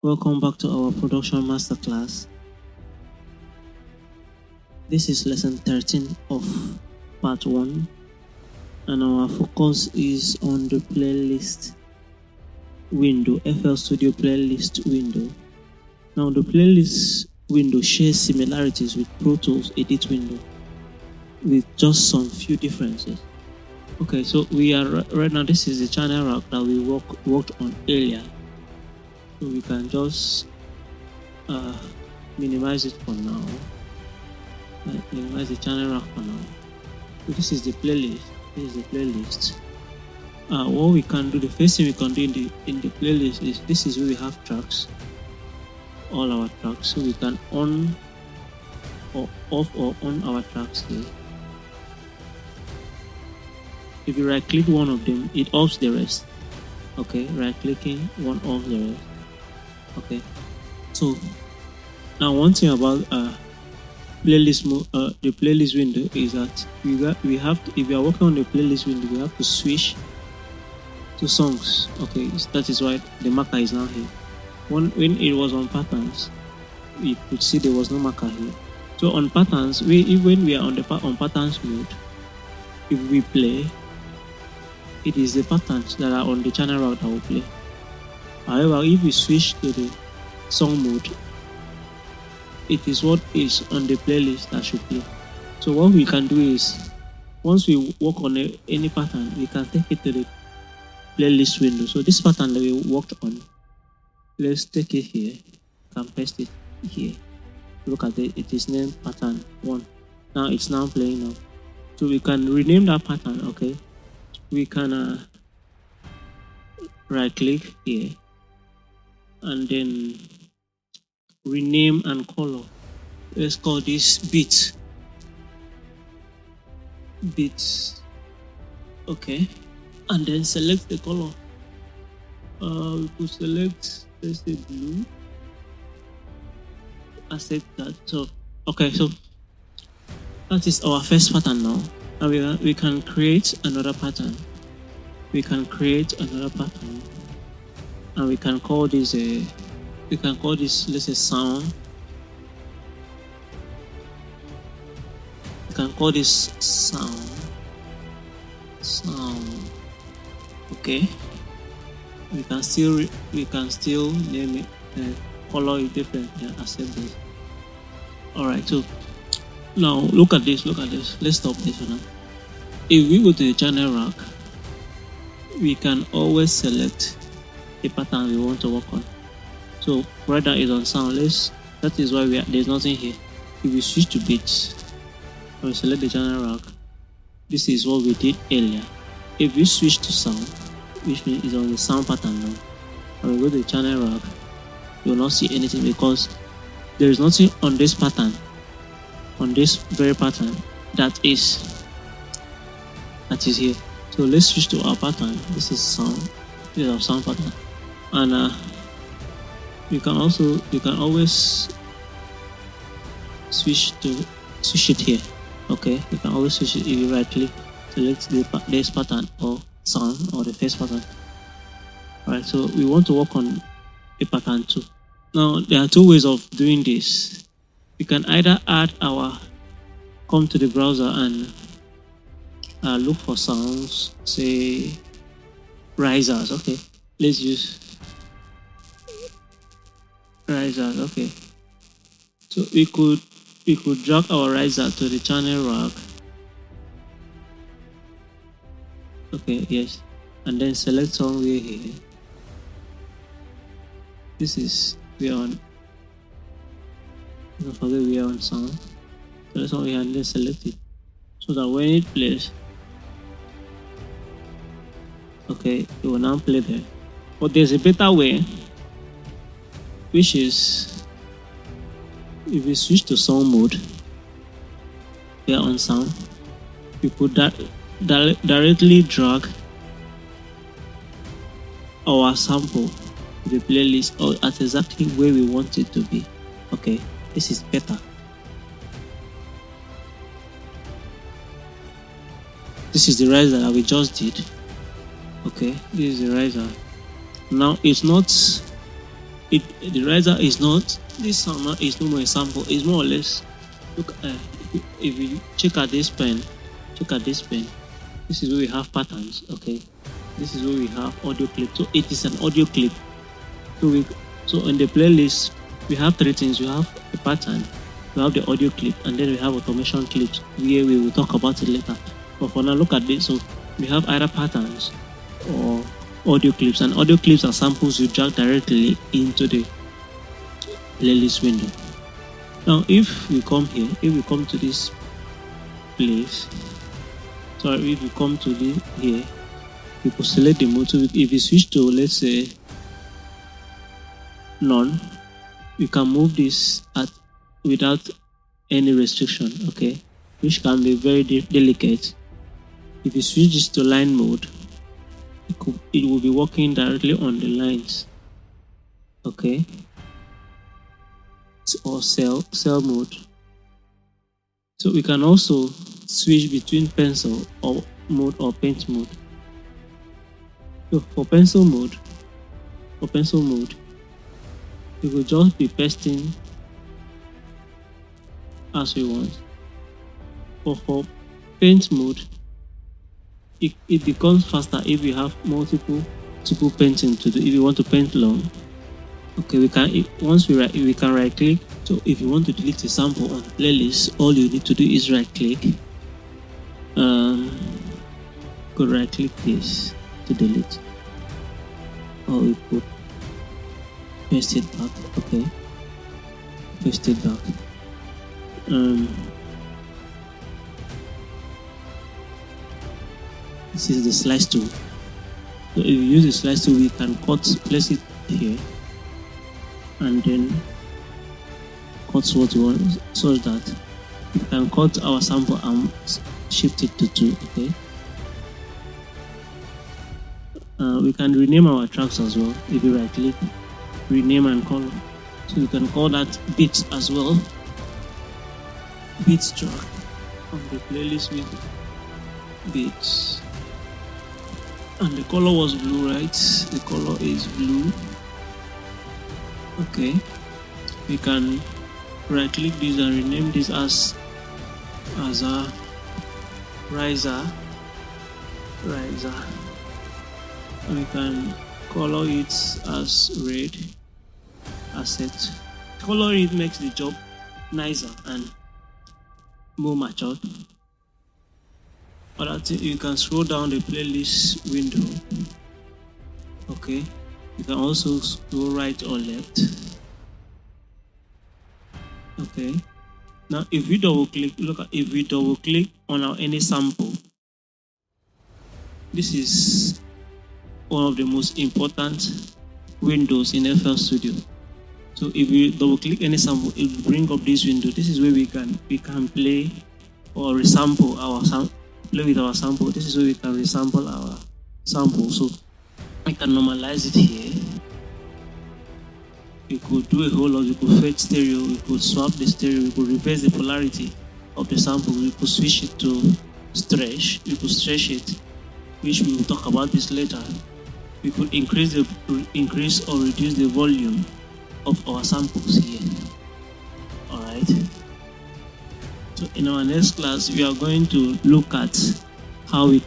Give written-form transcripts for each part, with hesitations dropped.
Welcome back to our production masterclass. This is lesson 13 of part 1, and our focus is on the playlist window, FL Studio playlist window. Now, the playlist window shares similarities with Pro Tools edit window with just some few differences. Okay, so we are right now, this is the channel rack that we worked on earlier. So we can just minimize it for now. Minimize the channel rack for now. So this is the playlist. This is the playlist. What we can do, the first thing we can do in the playlist is this is where we have tracks, all our tracks. So we can on or off or on our tracks here. If you right click one of them, it offs the rest. Okay, right clicking one off the rest. Okay, so now one thing about playlist the playlist window is that we have to, if you are working on the playlist window, we have to switch to songs. Okay, that is why the marker is now here. When it was on patterns, you could see there was no marker here. So on patterns, when we are on patterns mode, if we play, it is the patterns that are on the channel route that will play. However, if we switch to the song mode, it is what is on the playlist that should play. So what we can do is, once we work on any pattern, we can take it to the playlist window. So this pattern that we worked on, let's take it here, can paste it here. Look at it, it is named pattern 1. Now it's now playing now. So we can rename that pattern. Okay, we can right click here and then rename and color. Let's call this beat. Okay, and then select the color. We could select, let's say, blue. Accept that. So okay, so that is our first pattern now, and we can create another pattern. We can create another pattern, and we can call this let's say sound. We can call this sound. Okay, we can still name it, color it different, and accept this. All right, so now look at this. Let's stop this now. If we go to the channel rack, we can always select the pattern we want to work on. So right now is on sound. That is why there's nothing here. If we switch to beats and we select the channel rack, this is what we did earlier. If we switch to sound, which means it's on the sound pattern now, and we go to the channel rack, you will not see anything because there is nothing on this pattern, on this very pattern that is here. So let's switch to our pattern. This is sound. This is our sound pattern, and you can always switch it here. Okay, you can always switch it if you right click, select this pattern or sound or the first pattern. Alright, so we want to work on a pattern 2. Now there are 2 ways of doing this. We can either come to the browser and look for sounds, say risers. Okay, let's use risers. Okay, so we could drag our riser to the channel rack. Okay, yes, and then select somewhere here. This is we are on. Don't forget we are on sound. Select somewhere here and then select it, so that when it plays, okay, it will now play there. But there's a better way, which is if we switch to sound mode, we are on sound. You could directly drag our sample to the playlist or at exactly where we want it to be. Okay, this is better. This is the riser that we just did. Okay, this is the riser. Now it's not the riser is not, this sound is no more a sample. It's more or less, look, if you check at this pen, this is where we have patterns. Okay, this is where we have audio clip. So it is an audio clip. So in the playlist we have three things. We have the pattern, we have the audio clip, and then we have automation clips, where we will talk about it later. But for now, look at this. So we have either patterns or audio clips, and audio clips are samples you drag directly into the playlist window. Now if we come here, if we come to this place, sorry, if we come to the here, we could select the mode. So if we switch to, let's say, none, we can move this without any restriction, okay, which can be very delicate. If you switch this to line mode, it will be working directly on the lines, okay, or cell mode. So we can also switch between pencil or mode or paint mode. So for pencil mode, we will just be pasting as we want. But for paint mode, it becomes faster if we have multiple painting to do. If you want to paint long, okay, we can, we can right click. So if you want to delete a sample on playlist, all you need to do is right click. Go right click this to delete, or we could paste it back. Okay, paste it back. This is the slice tool. So if you use the slice tool, we can place it here, and then cut what you want, so that we can cut our sample and shift it to 2. Okay. We can rename our tracks as well. If you right click, rename and color. So you can call that beats as well. Beats track on the playlist with beats. And the color was blue, right? The color is blue. Okay. We can right click this and rename this as a riser. And we can color it as red asset. Color it makes the job nicer and more matured. Other thing, you can scroll down the playlist window. Okay, you can also scroll right or left. Okay, now if we double click, if we double click on any sample, this is one of the most important windows in FL Studio. So if we double click any sample, it will bring up this window. This is where we can play or resample our sample. Play with our sample. This is where we can resample our sample. So we can normalize it here. We could do a whole lot. We could fade stereo. We could swap the stereo. We could reverse the polarity of the sample. We could switch it to stretch. We could stretch it, which we will talk about this later. We could increase or reduce the volume of our samples here. All right. So in our next class, we are going to look at how we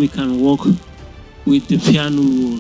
can work with the piano roll.